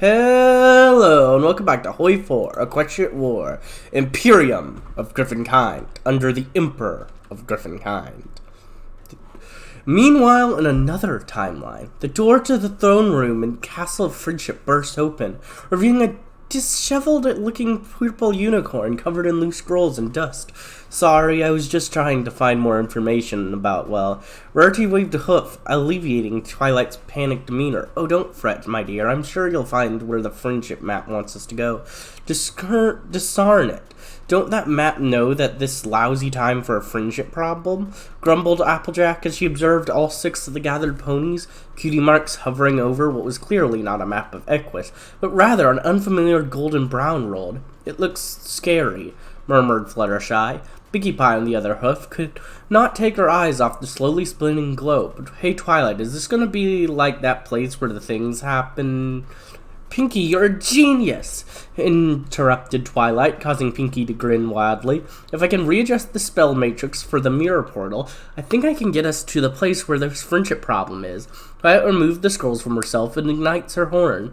Hello, and welcome back to Hoi 4, Equestria War, Imperium of Griffonkind, under the Emperor of Griffonkind. Meanwhile, in another timeline, the door to the throne room in Castle of Friendship bursts open, revealing a disheveled-looking purple unicorn covered in loose scrolls and dust. Sorry, I was just trying to find more information about, well, Rarity waved a hoof, alleviating Twilight's panicked demeanor. Oh, don't fret, my dear. I'm sure you'll find where the friendship map wants us to go. Discern it. Don't that map know that this lousy time for a friendship problem? Grumbled Applejack as she observed all 6 of the gathered ponies, cutie marks hovering over what was clearly not a map of Equus, but rather an unfamiliar golden brown road. It looks scary, murmured Fluttershy. Pinkie Pie on the other hoof could not take her eyes off the slowly spinning globe. Hey Twilight, is this gonna be like that place where the things happen? Pinkie, you're a genius! Interrupted Twilight, causing Pinkie to grin wildly. If I can readjust the spell matrix for the mirror portal, I think I can get us to the place where this friendship problem is. Twilight removed the scrolls from herself and ignites her horn,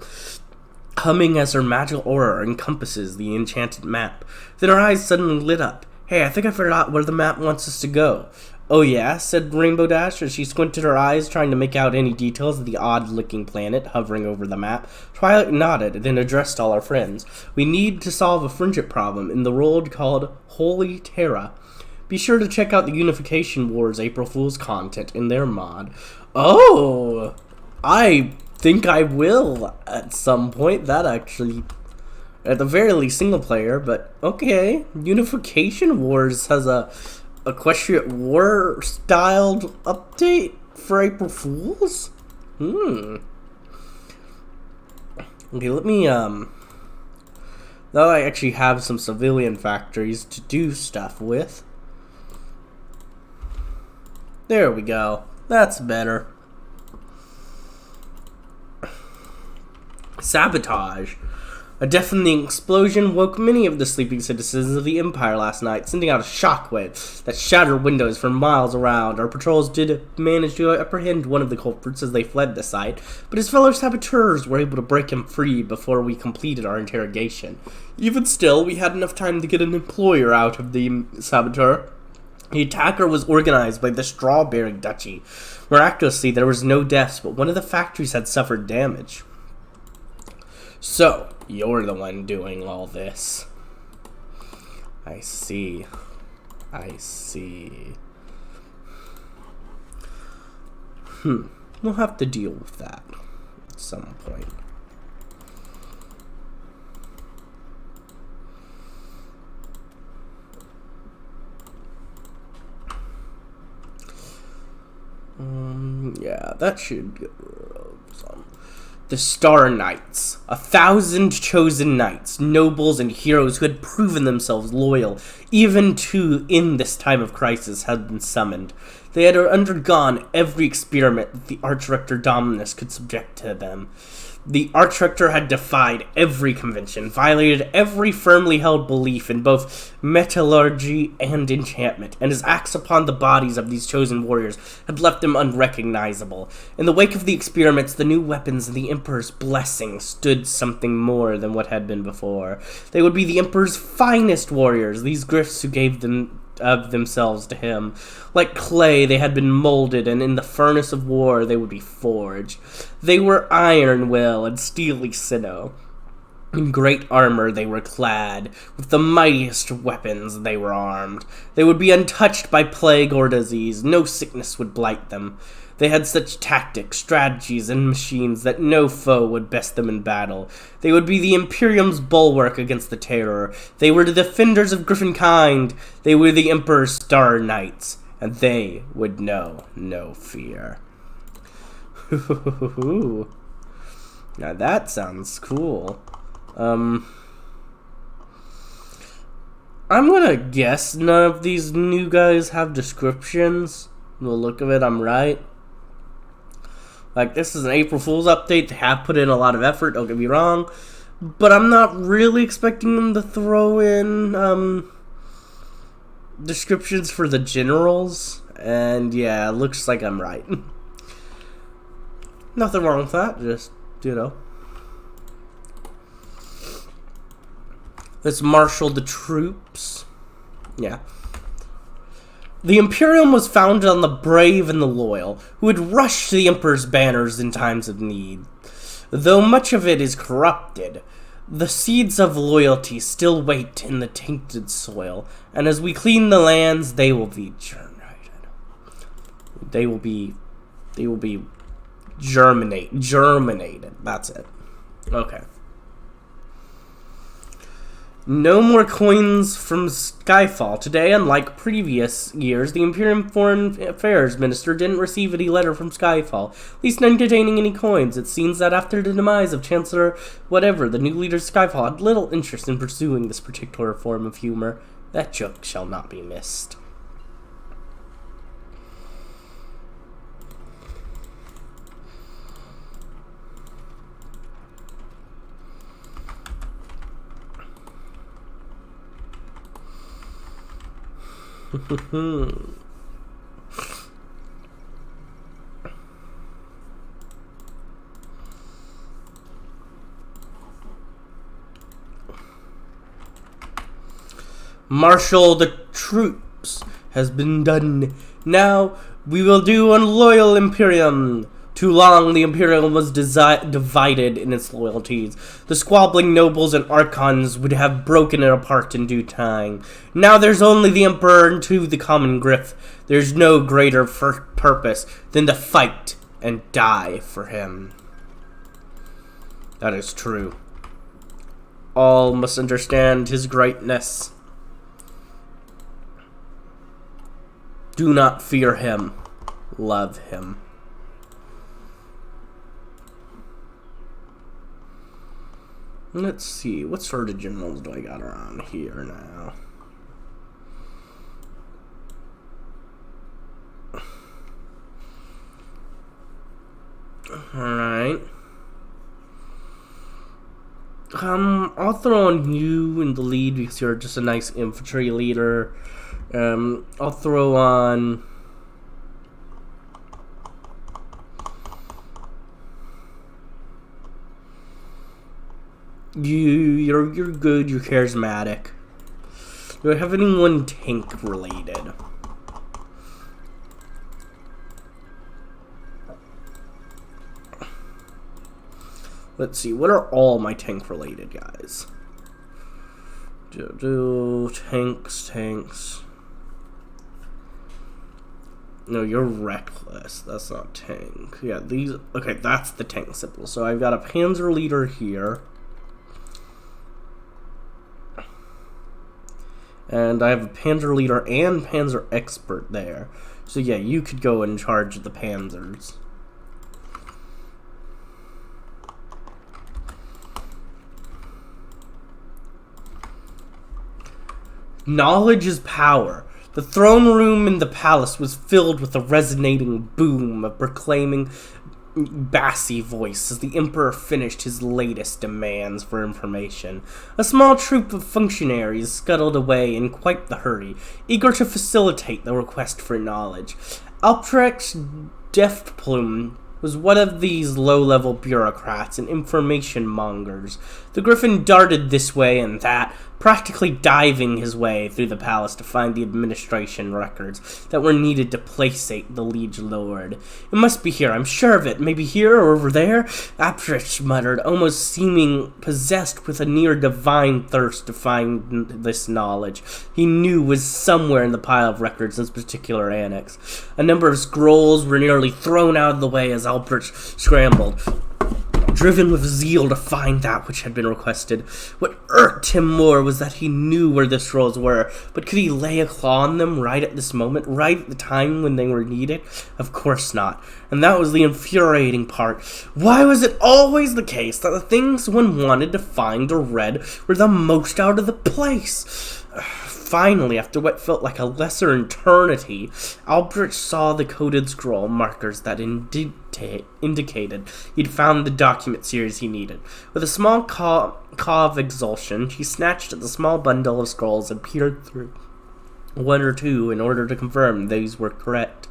humming as her magical aura encompasses the enchanted map. Then her eyes suddenly lit up. Hey, I think I forgot where the map wants us to go. Oh yeah, said Rainbow Dash as she squinted her eyes trying to make out any details of the odd-looking planet hovering over the map. Twilight nodded, then addressed all our friends. We need to solve a friendship problem in the world called Holy Terra. Be sure to check out the Unification Wars April Fool's content in their mod. Oh, I think I will at some point. That actually, at the very least, single player, but okay. Unification Wars has a Equestria War styled update for April Fools? Okay, let me, now I actually have some civilian factories to do stuff with. There we go. That's better. Sabotage. A deafening explosion woke many of the sleeping citizens of the Empire last night, sending out a shockwave that shattered windows for miles around. Our patrols did manage to apprehend one of the culprits as they fled the site, but his fellow saboteurs were able to break him free before we completed our interrogation. Even still, we had enough time to get an employer out of the saboteur. The attacker was organized by the Strawberry Duchy. Miraculously, there was no deaths, but one of the factories had suffered damage. So, you're the one doing all this. I see. I see. We'll have to deal with that at some point. Yeah, that should get rid of some. The Star Knights, 1,000 chosen knights, nobles, and heroes who had proven themselves loyal, even to in this time of crisis, had been summoned. They had undergone every experiment that the Archrector Dominus could subject to them. The Archrector had defied every convention, violated every firmly held belief in both metallurgy and enchantment, and his acts upon the bodies of these chosen warriors had left them unrecognizable. In the wake of the experiments, the new weapons and the Emperor's blessing stood something more than what had been before. They would be the Emperor's finest warriors, these Griffs who gave them of themselves to him. Like clay, they had been molded, and in the furnace of war they would be forged. They were iron will and steely sinnow. In great armor they were clad, with the mightiest weapons they were armed. They would be untouched by plague or disease, no sickness would blight them. They had such tactics, strategies, and machines that no foe would best them in battle. They would be the Imperium's bulwark against the terror. They were the defenders of Griffonkind. They were the Emperor's Star Knights, and they would know no fear. Now that sounds cool. I'm gonna guess none of these new guys have descriptions. From the look of it, I'm right. Like, this is an April Fool's update. They have put in a lot of effort, don't get me wrong. But I'm not really expecting them to throw in, descriptions for the generals. And, yeah, it looks like I'm right. Nothing wrong with that, just, you know. Let's marshal the troops. Yeah. The Imperium was founded on the brave and the loyal, who would rush to the Emperor's banners in times of need. Though much of it is corrupted, the seeds of loyalty still wait in the tainted soil, and as we clean the lands, they will be germinated. They will be germinated. That's it. Okay. No more coins from Skyfall. Today, unlike previous years, the Imperium Foreign Affairs Minister didn't receive any letter from Skyfall, at least none containing any coins. It seems that after the demise of Chancellor whatever, the new leader of Skyfall had little interest in pursuing this particular form of humor. That joke shall not be missed. Marshal the troops has been done. Now we will do on loyal Imperium. Too long the Imperium was divided in its loyalties. The squabbling nobles and archons would have broken it apart in due time. Now there's only the Emperor and the common Griff. There's no greater purpose than to fight and die for him. That is true. All must understand his greatness. Do not fear him. Love him. Let's see, what sort of generals do I got around here now? Alright. I'll throw on you in the lead because you're just a nice infantry leader. I'll throw on... You're good, you're charismatic. Do I have anyone tank related? Let's see, what are all my tank related guys? Tanks. No, you're reckless. That's not tank. Yeah, these, okay, that's the tank symbol. So I've got a panzer leader here. And I have a panzer leader and panzer expert there. So yeah, you could go in charge of the panzers. Knowledge is power. The throne room in the palace was filled with a resonating boom of proclaiming bassy voice as the Emperor finished his latest demands for information. A small troop of functionaries scuttled away in quite the hurry, eager to facilitate the request for knowledge. Albrecht Deftplume was one of these low-level bureaucrats and information mongers. The Griffin darted this way and that, practically diving his way through the palace to find the administration records that were needed to placate the liege lord. It must be here, I'm sure of it. Maybe here or over there? Albrecht muttered, almost seeming possessed with a near-divine thirst to find this knowledge. He knew was somewhere in the pile of records in this particular annex. A number of scrolls were nearly thrown out of the way as Albrecht scrambled, driven with zeal to find that which had been requested. What irked him more was that he knew where the scrolls were, but could he lay a claw on them right at this moment, right at the time when they were needed? Of course not. And that was the infuriating part. Why was it always the case that the things one wanted to find or read were the most out of the place? Finally, after what felt like a lesser eternity, Albrecht saw the coded scroll markers that indicated he'd found the document series he needed. With a small caw of exultation, he snatched at the small bundle of scrolls and peered through one or two in order to confirm these were correct.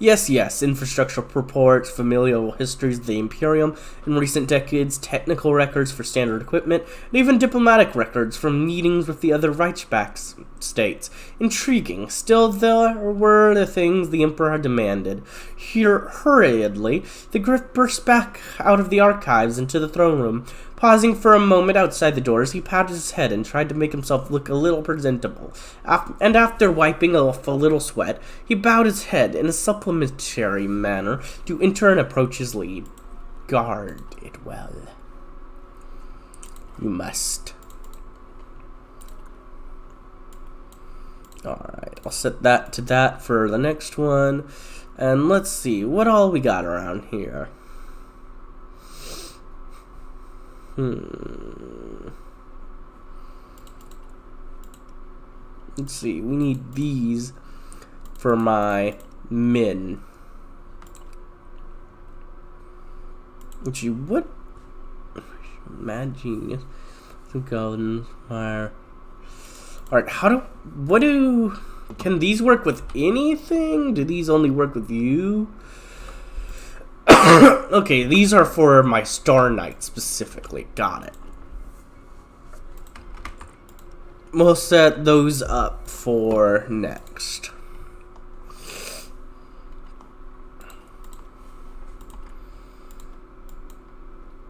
Yes, infrastructural reports, familial histories of the Imperium in recent decades, technical records for standard equipment, and even diplomatic records from meetings with the other Reichsback states. Intriguing. Still, there were the things the Emperor had demanded. Hurriedly, the Griff burst back out of the archives into the throne room. Pausing for a moment outside the doors, he patted his head and tried to make himself look a little presentable. And after wiping off a little sweat, he bowed his head in a supplementary manner to enter and approach his lead. Guard it well. You must. Alright, I'll set that to that for the next one. And let's see, what all we got around here? Let's see, we need these for my min. Let's see, what? Mad Genius. The Golden Fire. Alright, can these work with anything? Do these only work with you? Okay, these are for my Star Knight specifically. Got it. We'll set those up for next.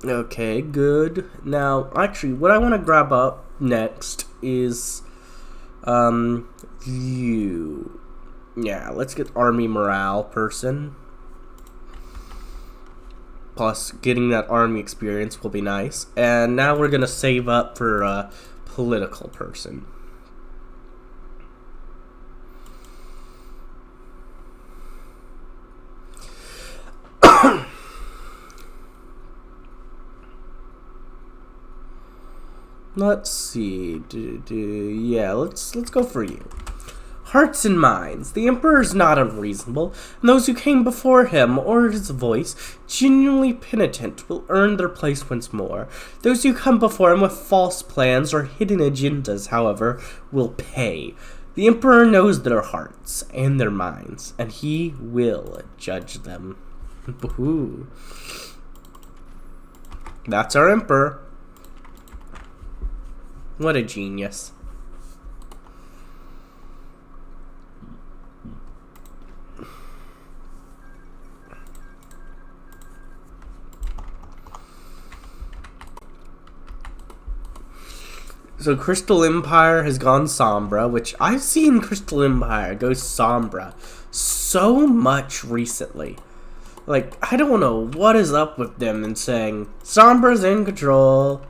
Okay, good. Now, actually, what I want to grab up next is you. Yeah, let's get army morale person. Plus, getting that army experience will be nice. And now we're going to save up for a political person. Let's see. Yeah, let's go for you. Hearts and minds. The Emperor is not unreasonable, and those who came before him or his voice, genuinely penitent, will earn their place once more. Those who come before him with false plans or hidden agendas, however, will pay. The Emperor knows their hearts and their minds, and he will judge them. Woohoo. That's our Emperor. What a genius. So Crystal Empire has gone Sombra, which I've seen Crystal Empire go Sombra so much recently. Like, I don't know what is up with them and saying, Sombra's in control.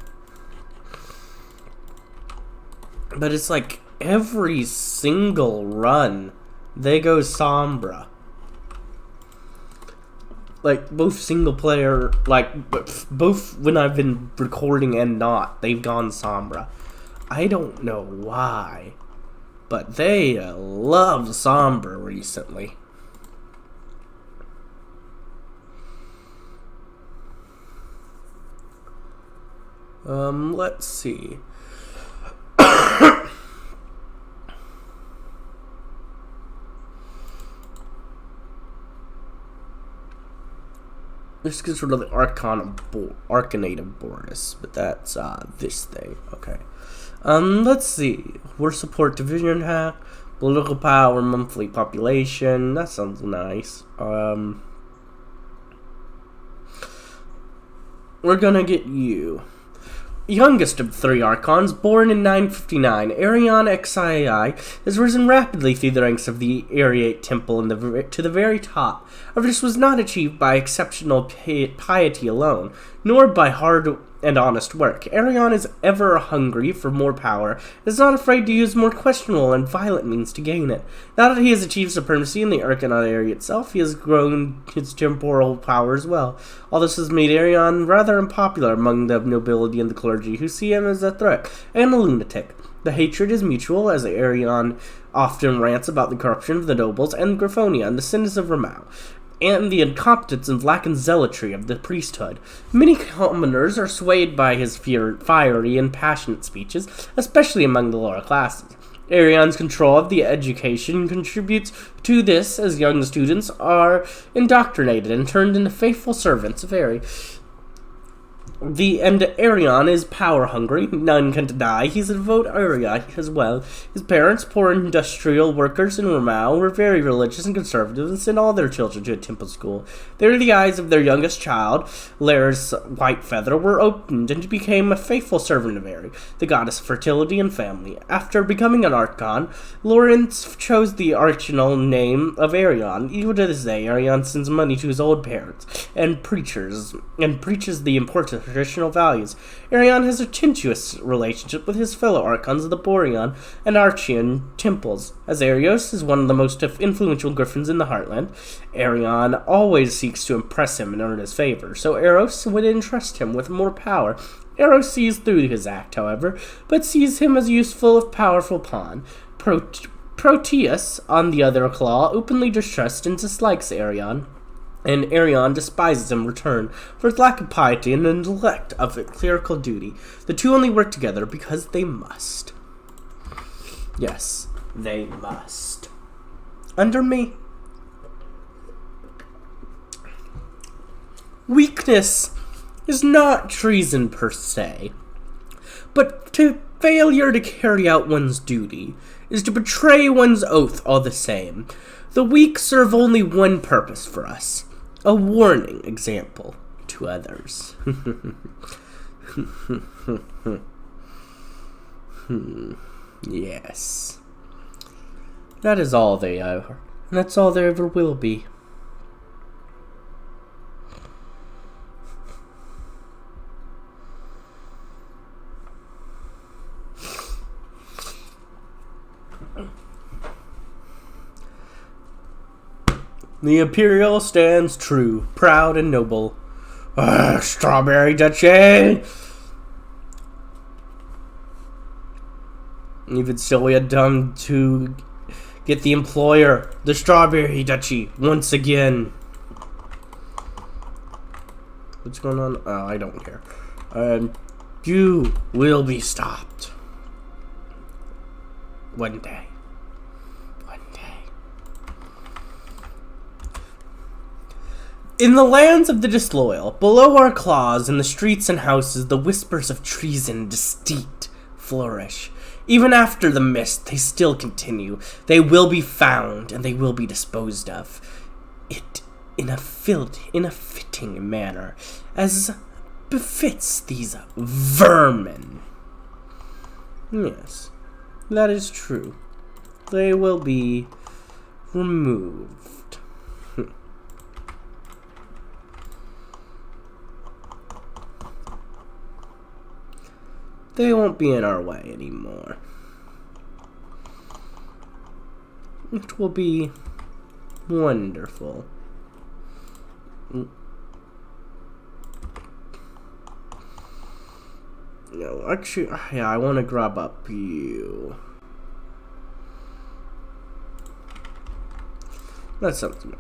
But it's like every single run, they go Sombra. Like, both single player, like, both when I've been recording and not, they've gone Sombra. I don't know why, but they love Sombra recently. Let's see. This gets rid of the Arcanate of Boris, but that's this thing. Okay. Let's see. War support division hack, political power, monthly population. That sounds nice. We're gonna get you. Youngest of three Archons, born in 959, Arion XII has risen rapidly through the ranks of the Ariate Temple to the very top. However, this was not achieved by exceptional piety alone, nor by hard and honest work. Arion is ever hungry for more power, and is not afraid to use more questionable and violent means to gain it. Now that he has achieved supremacy in the Arcanate area itself, he has grown his temporal power as well. All this has made Arion rather unpopular among the nobility and the clergy, who see him as a threat and a lunatic. The hatred is mutual, as Arion often rants about the corruption of the nobles and Griffonia and the sins of Ramau, and the incompetence and lack in zealotry of the priesthood. Many commoners are swayed by his fiery and passionate speeches, especially among the lower classes. Arion's control of the education contributes to this, as young students are indoctrinated and turned into faithful servants of Ares. Arion is power-hungry, none can deny. He's a devout area as well. His parents, poor industrial workers in Ramau, were very religious and conservative and sent all their children to a temple school. There the eyes of their youngest child, Lares Whitefeather, were opened, and he became a faithful servant of Ares, the goddess of fertility and family. After becoming an archon, Lawrence chose the archonal name of Arion. Even to this day, Arion sends money to his old parents and preaches the importance of traditional values. Arion has a tenuous relationship with his fellow archons of the Borean and Archean temples. As Arios is one of the most influential griffins in the Heartland, Arion always seeks to impress him and earn his favor, so Eros would entrust him with more power. Eros sees through his act, however, but sees him as a useful, powerful pawn. Proteus, on the other claw, openly distrusts and dislikes Arion, and Arion despises him in return for his lack of piety and the neglect of clerical duty. The two only work together because they must. Yes, they must. Under me. Weakness is not treason per se, but failure to carry out one's duty is to betray one's oath all the same. The weak serve only one purpose for us: a warning example to others. Yes. That is all they are, and that's all there ever will be. The Imperial stands true, proud and noble. Strawberry Duchy! Even still, we had done to get the employer, the Strawberry Duchy, once again. What's going on? Oh, I don't care. You will be stopped. One day. In the lands of the disloyal, below our claws, in the streets and houses, the whispers of treason and deceit flourish. Even after the mist, they still continue. They will be found, and they will be disposed of. It in a fitting manner, as befits these vermin. Yes, that is true. They will be removed. They won't be in our way anymore. It will be wonderful. No, actually, yeah, I want to grab up you. That sounds good.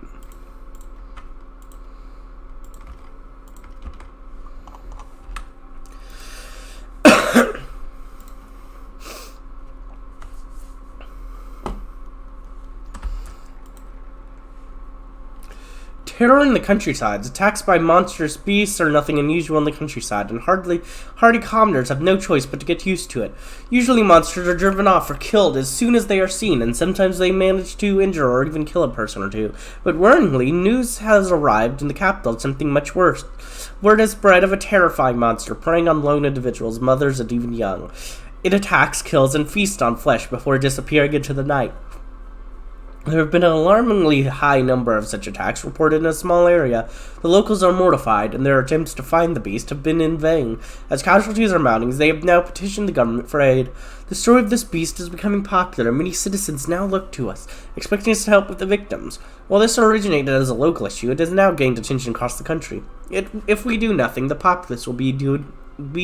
Terror in the countrysides. Attacks by monstrous beasts are nothing unusual in the countryside, and hardy commoners have no choice but to get used to it. Usually monsters are driven off or killed as soon as they are seen, and sometimes they manage to injure or even kill a person or two. But worryingly, news has arrived in the capital of something much worse. Word has spread of a terrifying monster preying on lone individuals, mothers, and even young. It attacks, kills, and feasts on flesh before disappearing into the night. There have been an alarmingly high number of such attacks reported in a small area. The locals are mortified, and their attempts to find the beast have been in vain. As casualties are mounting, they have now petitioned the government for aid. The story of this beast is becoming popular, and many citizens now look to us, expecting us to help with the victims. While this originated as a local issue, it has now gained attention across the country. If we do nothing, the populace will be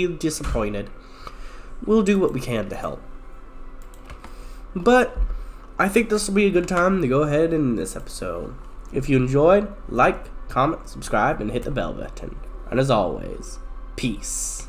disappointed. We'll do what we can to help. But I think this will be a good time to go ahead and end this episode. If you enjoyed, like, comment, subscribe, and hit the bell button. And as always, peace.